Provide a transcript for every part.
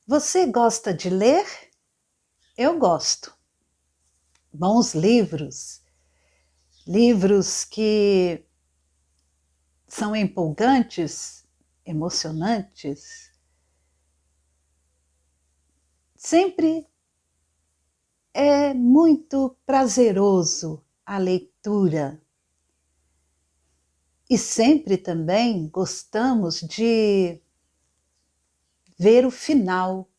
Você gosta de ler? Eu gosto. Bons livros, livros que são empolgantes, emocionantes. Sempre é muito prazeroso a leitura. E sempre também gostamos de ver o final.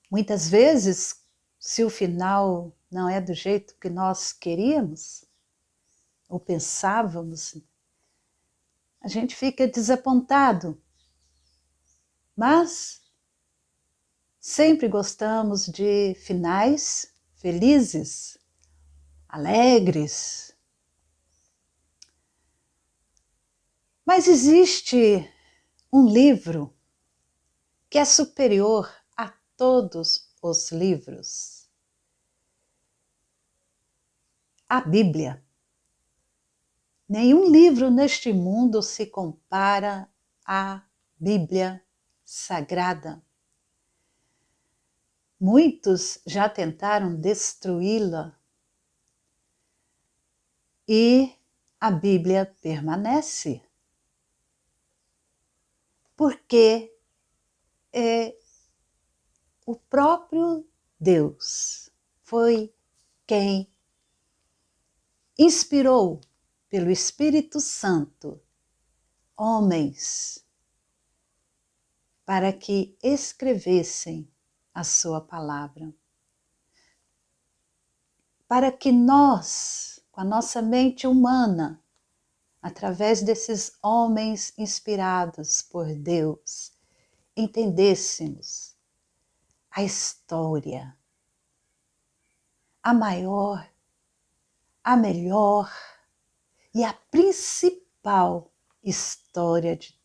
Muitas vezes, se o final não é do jeito que nós queríamos ou pensávamos, a gente fica desapontado. Mas sempre gostamos de finais felizes, alegres. Mas existe um livro que é superior a todos os livros. A Bíblia. Nenhum livro neste mundo se compara à Bíblia Sagrada. Muitos já tentaram destruí-la e a Bíblia permanece. Porque o próprio Deus foi quem inspirou pelo Espírito Santo homens para que escrevessem a sua palavra. Para que nós, com a nossa mente humana, através desses homens inspirados por Deus, entendêssemos a história, a maior, a melhor e a principal história de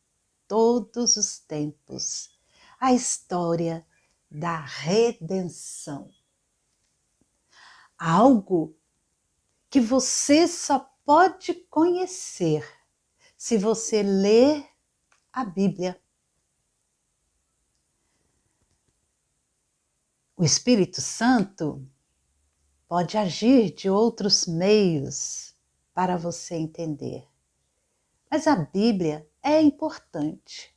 todos os tempos, a história da redenção. Algo que você só pode conhecer se você ler a Bíblia. O Espírito Santo pode agir de outros meios para você entender. Mas a Bíblia é importante.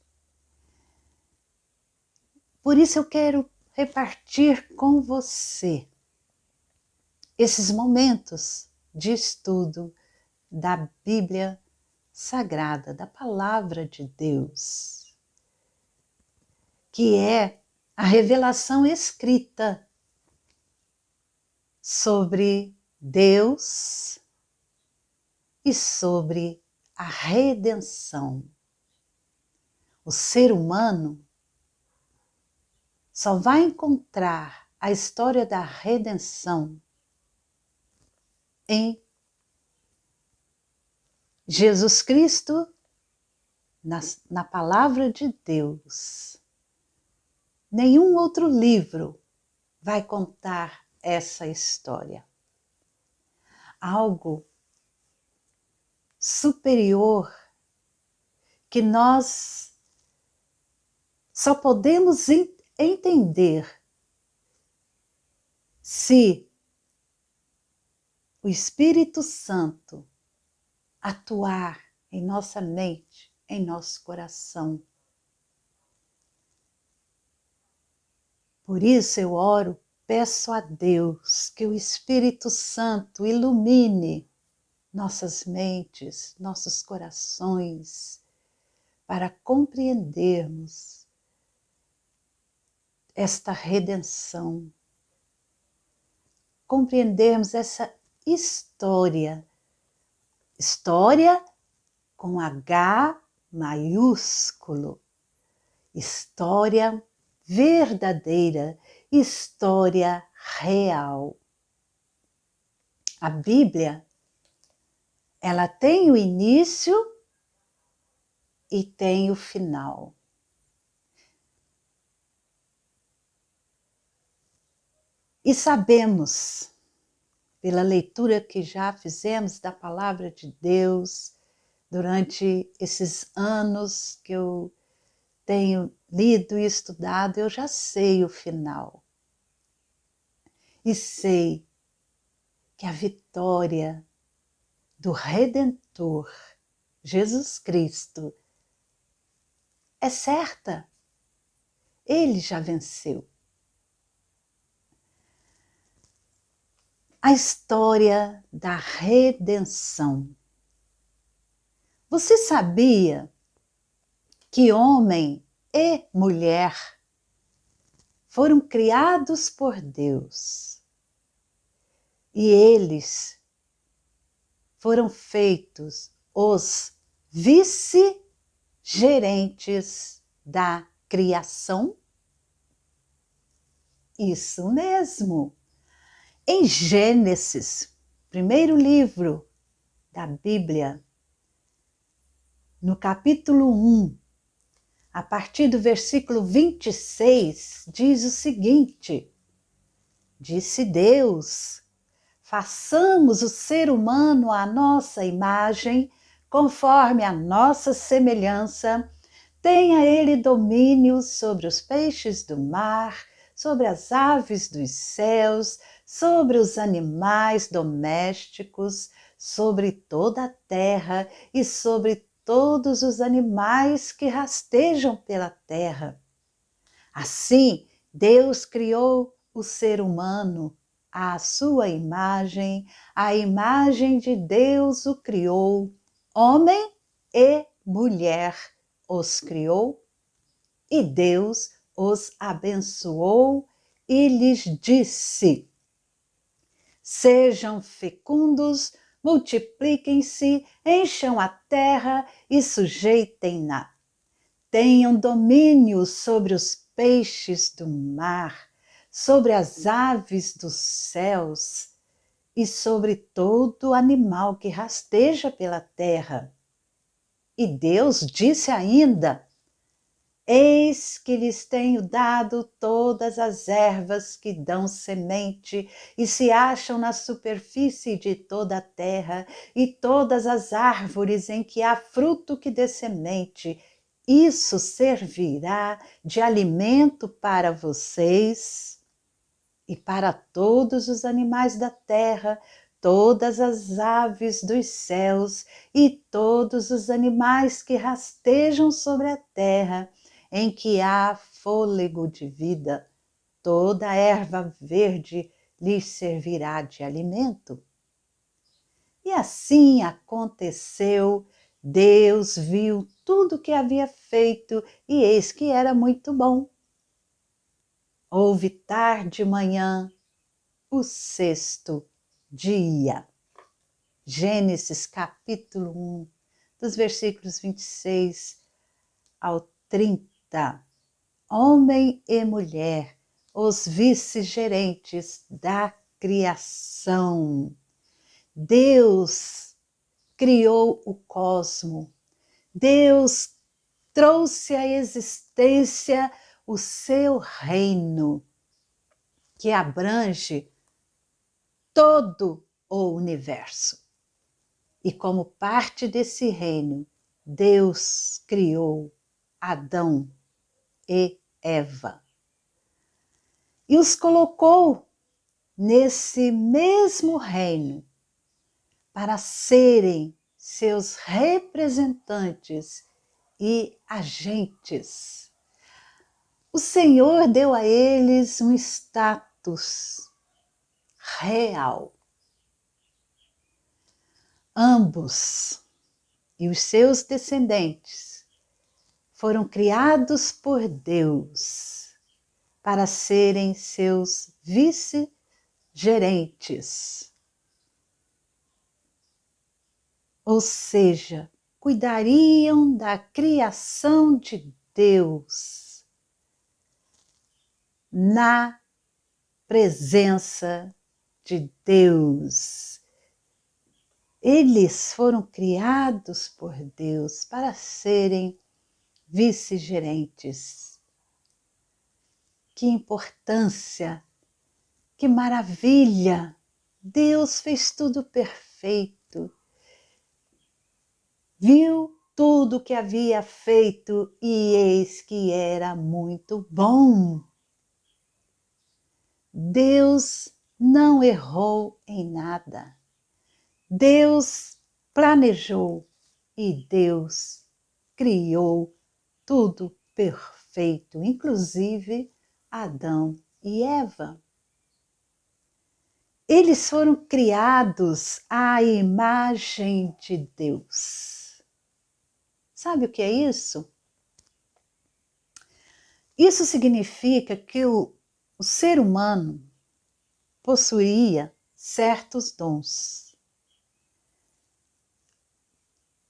Por isso eu quero repartir com você esses momentos de estudo da Bíblia Sagrada, da Palavra de Deus, que é a revelação escrita sobre Deus e sobre a redenção. O ser humano só vai encontrar a história da redenção em Jesus Cristo, na palavra de Deus. Nenhum outro livro vai contar essa história. Algo superior que nós só podemos entender se o Espírito Santo atuar em nossa mente, em nosso coração. Por isso eu oro, peço a Deus que o Espírito Santo ilumine nossas mentes, nossos corações, para compreendermos esta redenção, compreendermos essa história com H maiúsculo, história verdadeira, história real. A Bíblia, ela tem o início e tem o final. E sabemos, pela leitura que já fizemos da Palavra de Deus, durante esses anos que eu tenho lido e estudado, eu já sei o final. E sei que a vitória do Redentor, Jesus Cristo, é certa. Ele já venceu. A história da redenção. Você sabia que homem e mulher foram criados por Deus e eles foram feitos os vice-gerentes da criação? Isso mesmo! Em Gênesis, primeiro livro da Bíblia, no capítulo 1, a partir do versículo 26, diz o seguinte: disse Deus, façamos o ser humano à nossa imagem, conforme a nossa semelhança, tenha ele domínio sobre os peixes do mar, sobre as aves dos céus, sobre os animais domésticos, sobre toda a terra e sobre todos os animais que rastejam pela terra. Assim, Deus criou o ser humano à sua imagem, a imagem de Deus o criou, homem e mulher os criou, e Deus os abençoou e lhes disse: sejam fecundos, multipliquem-se, encham a terra e sujeitem-na. Tenham domínio sobre os peixes do mar, sobre as aves dos céus e sobre todo animal que rasteja pela terra. E Deus disse ainda: eis que lhes tenho dado todas as ervas que dão semente e se acham na superfície de toda a terra, e todas as árvores em que há fruto que dê semente. Isso servirá de alimento para vocês e para todos os animais da terra, todas as aves dos céus e todos os animais que rastejam sobre a terra, em que há fôlego de vida. Toda a erva verde lhes servirá de alimento. E assim aconteceu. Deus viu tudo o que havia feito e eis que era muito bom. Houve tarde e manhã, o sexto dia. Gênesis capítulo 1, dos versículos 26 ao 30. Homem e mulher, os vice-gerentes da criação. Deus criou o cosmo. Deus trouxe à existência o seu reino, que abrange todo o universo. E como parte desse reino, Deus criou Adão e Eva. E os colocou nesse mesmo reino para serem seus representantes e agentes. O Senhor deu a eles um status real. Ambos e os seus descendentes foram criados por Deus para serem seus vice-gerentes. Ou seja, cuidariam da criação de Deus na presença de Deus. Eles foram criados por Deus para serem vice-gerentes. Que importância, que maravilha! Deus fez tudo perfeito. Viu tudo o que havia feito, e eis que era muito bom. Deus não errou em nada. Deus planejou e Deus criou tudo perfeito, inclusive Adão e Eva. Eles foram criados à imagem de Deus. Sabe o que é isso? Isso significa que o ser humano possuía certos dons,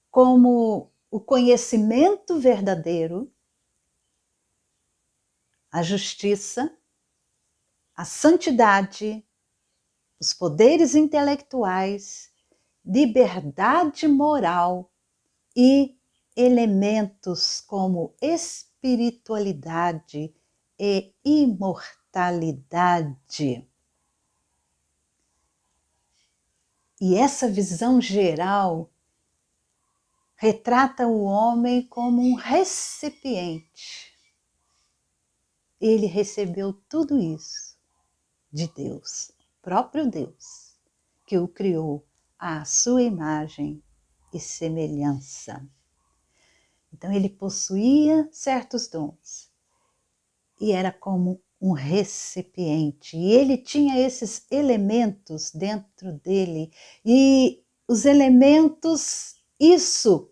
como o conhecimento verdadeiro, a justiça, a santidade, os poderes intelectuais, liberdade moral e elementos como espiritualidade e imortalidade. E essa visão geral retrata o homem como um recipiente. Ele recebeu tudo isso de Deus, próprio Deus, que o criou à sua imagem e semelhança. Então ele possuía certos dons e era como um recipiente. E ele tinha esses elementos dentro dele. E os elementos, isso,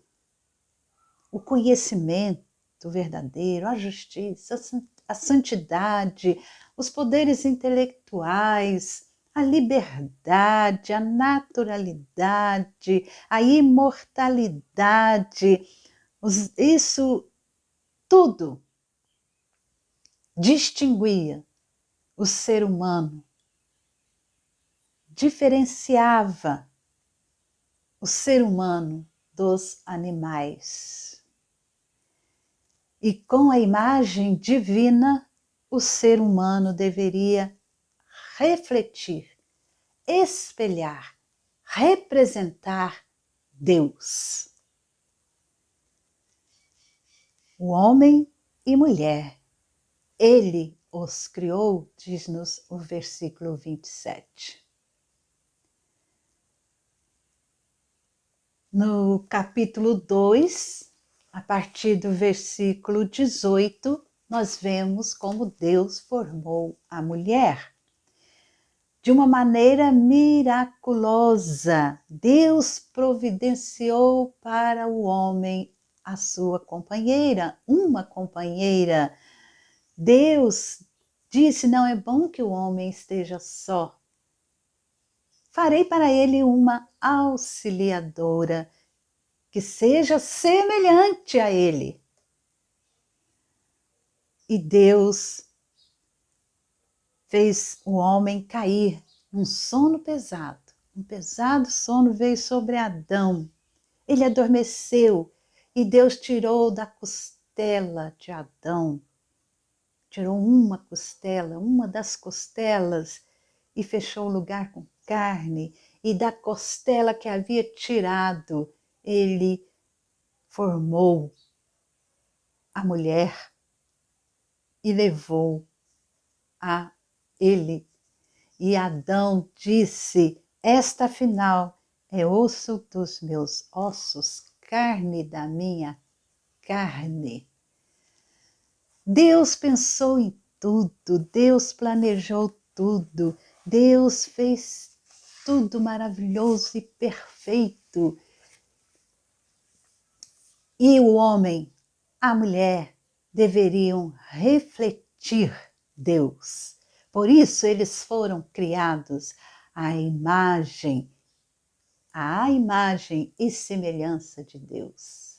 o conhecimento verdadeiro, a justiça, a santidade, os poderes intelectuais, a liberdade, a naturalidade, a imortalidade, isso tudo distinguia o ser humano, diferenciava o ser humano dos animais. E com a imagem divina, o ser humano deveria refletir, espelhar, representar Deus. O homem e mulher, ele os criou, diz-nos o versículo 27. No capítulo 2, a partir do versículo 18, nós vemos como Deus formou a mulher. De uma maneira miraculosa, Deus providenciou para o homem a sua companheira, uma companheira. Deus disse: não é bom que o homem esteja só. Farei para ele uma auxiliadora que seja semelhante a ele. E Deus fez o homem cair num sono pesado. Um pesado sono veio sobre Adão. Ele adormeceu e Deus tirou da costela de Adão. Tirou uma costela, uma das costelas, e fechou o lugar com carne. E da costela que havia tirado, ele formou a mulher e levou a ele. E Adão disse: esta afinal é osso dos meus ossos, carne da minha carne. Deus pensou em tudo, Deus planejou tudo, Deus fez tudo maravilhoso e perfeito. E o homem, a mulher, deveriam refletir Deus. Por isso eles foram criados à imagem e semelhança de Deus.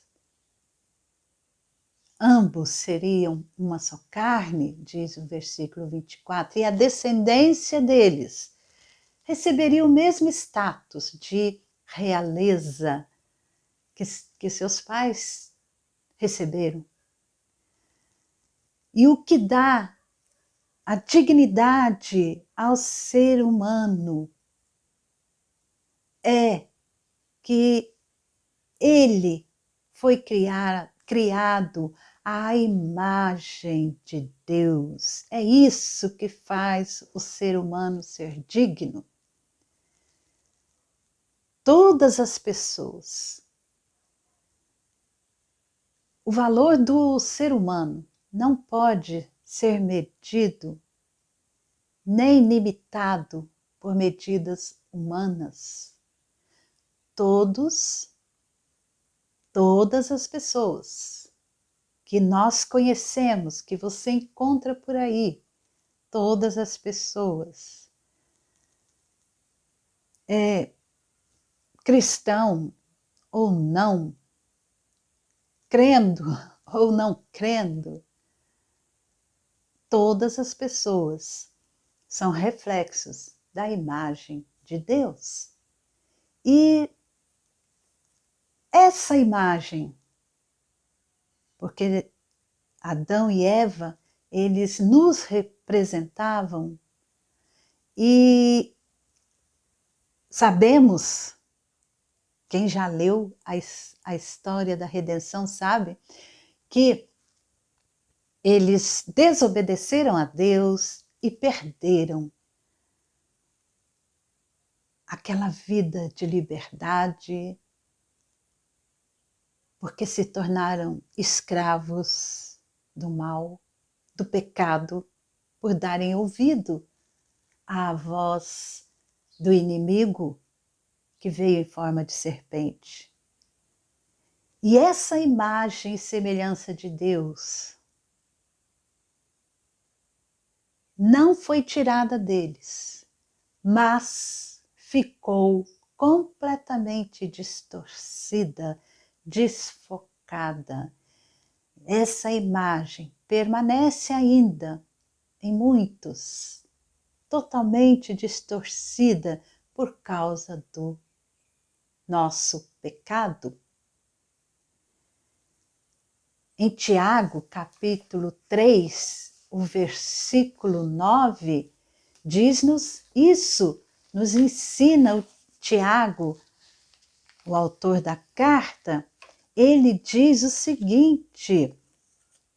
Ambos seriam uma só carne, diz o versículo 24, e a descendência deles receberia o mesmo status de realeza que seus pais receberam. E o que dá a dignidade ao ser humano é que ele foi criado à imagem de Deus. É isso que faz o ser humano ser digno. Todas as pessoas. O valor do ser humano não pode ser medido nem limitado por medidas humanas. Todas as pessoas que nós conhecemos, que você encontra por aí, todas as pessoas, cristão ou não, crendo ou não crendo, todas as pessoas são reflexos da imagem de Deus. E essa imagem, porque Adão e Eva, eles nos representavam e sabemos, quem já leu a história da redenção sabe, que eles desobedeceram a Deus e perderam aquela vida de liberdade, porque se tornaram escravos do mal, do pecado, por darem ouvido à voz do inimigo que veio em forma de serpente. E essa imagem e semelhança de Deus não foi tirada deles, mas ficou completamente distorcida, desfocada. Essa imagem permanece ainda em muitos, totalmente distorcida por causa do nosso pecado. Em Tiago, capítulo 3, o versículo 9, diz-nos isso, nos ensina o Tiago, o autor da carta. Ele diz o seguinte,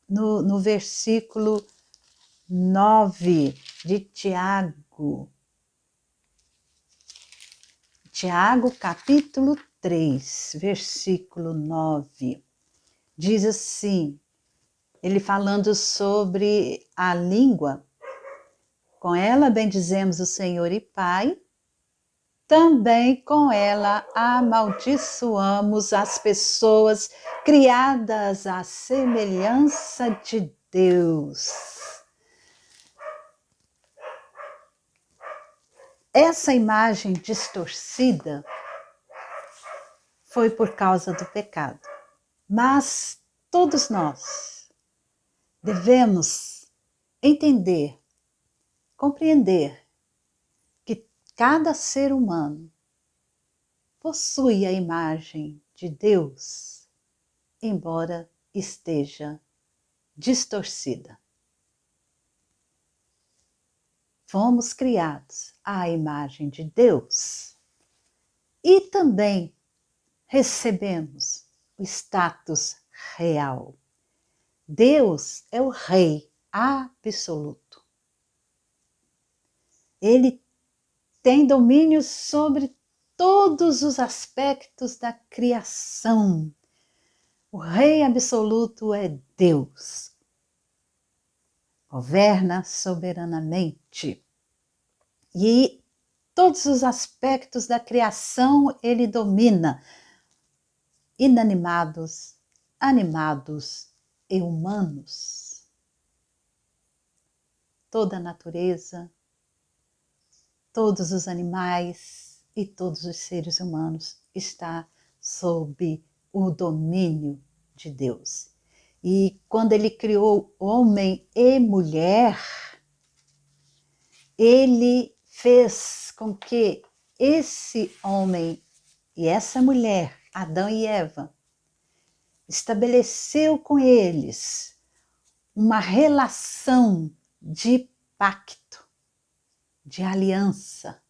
no versículo 9 de Tiago. Tiago, capítulo 3, versículo 9. Diz assim, ele falando sobre a língua, com ela bendizemos o Senhor e Pai, também com ela amaldiçoamos as pessoas criadas à semelhança de Deus. Essa imagem distorcida foi por causa do pecado. Mas todos nós devemos entender, compreender que cada ser humano possui a imagem de Deus, embora esteja distorcida. Fomos criados à imagem de Deus e também recebemos o status real. Deus é o Rei absoluto. Ele tem domínio sobre todos os aspectos da criação. O Rei absoluto é Deus. Governa soberanamente. E todos os aspectos da criação ele domina. Inanimados, animados e humanos. Toda a natureza, todos os animais e todos os seres humanos está sob o domínio de Deus. E quando ele criou homem e mulher, ele fez com que esse homem e essa mulher, Adão e Eva, estabeleceu com eles uma relação de pacto, de aliança,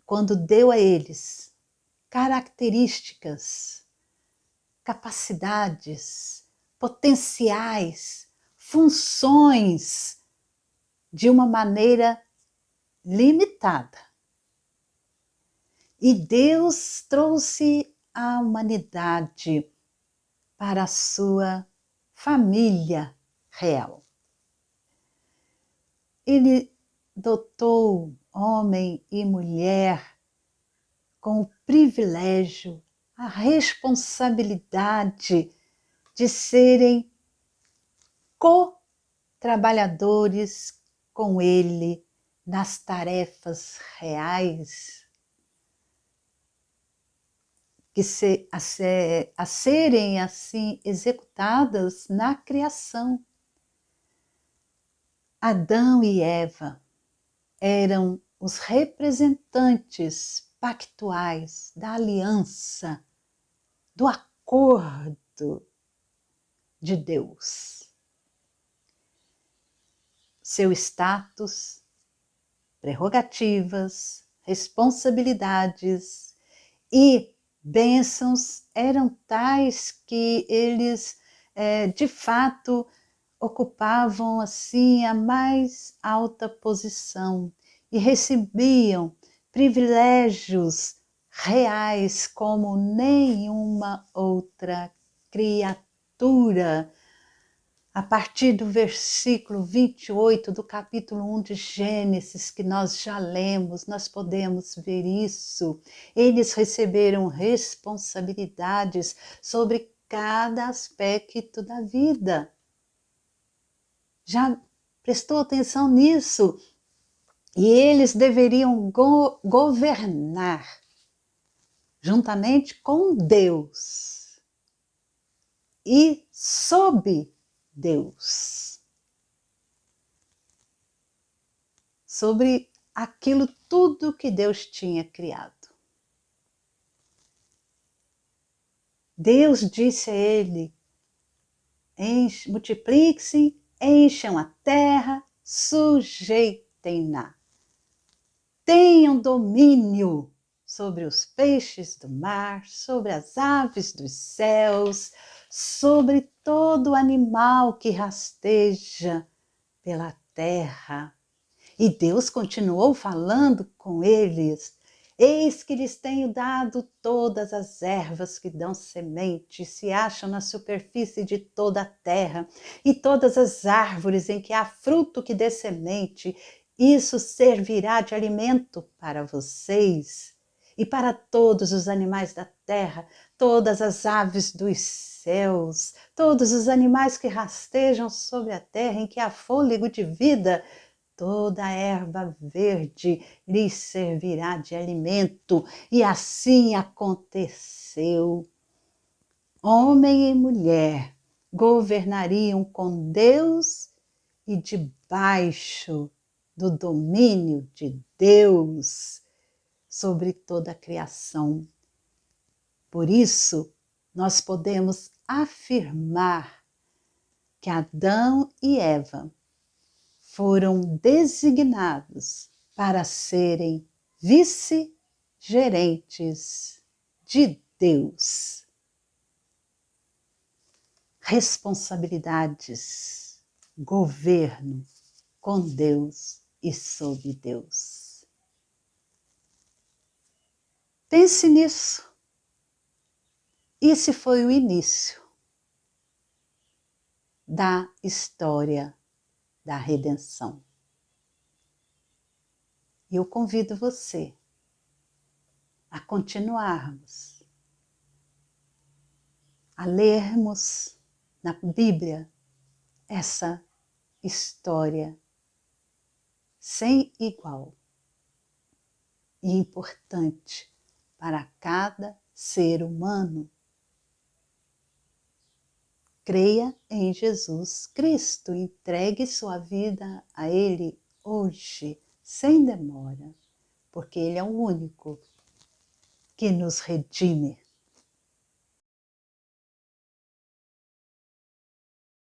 quando deu a eles características, capacidades, potenciais, funções de uma maneira limitada. E Deus trouxe a humanidade para a sua família real. Ele dotou homem e mulher com o privilégio, a responsabilidade de serem co-trabalhadores com ele nas tarefas reais que a serem assim executadas na criação. Adão e Eva eram os representantes pactuais da aliança, do acordo de Deus. Seu status, prerrogativas, responsabilidades e bênçãos eram tais que eles, de fato, ocupavam assim a mais alta posição e recebiam privilégios reais como nenhuma outra criatura. A partir do versículo 28 do capítulo 1 de Gênesis, que nós já lemos, nós podemos ver isso. Eles receberam responsabilidades sobre cada aspecto da vida. Já prestou atenção nisso? E eles deveriam governar juntamente com Deus e sob Deus, sobre aquilo tudo que Deus tinha criado. Deus disse a ele: multipliquem-se, encham a terra, sujeitem-na. Tenham domínio sobre os peixes do mar, sobre as aves dos céus, sobre todo animal que rasteja pela terra. E Deus continuou falando com eles: eis que lhes tenho dado todas as ervas que dão semente, se acham na superfície de toda a terra, e todas as árvores em que há fruto que dê semente, isso servirá de alimento para vocês. E para todos os animais da terra, todas as aves dos céus, todos os animais que rastejam sobre a terra, em que há fôlego de vida, toda a erva verde lhes servirá de alimento. E assim aconteceu. Homem e mulher governariam com Deus e debaixo do domínio de Deus sobre toda a criação. Por isso, nós podemos afirmar que Adão e Eva foram designados para serem vice-gerentes de Deus. Responsabilidades, governo com Deus e sob Deus. Pense nisso. Esse foi o início da história da redenção. E eu convido você a continuarmos a lermos na Bíblia essa história sem igual e importante para cada ser humano. Creia em Jesus Cristo, entregue sua vida a Ele hoje, sem demora, porque Ele é o único que nos redime.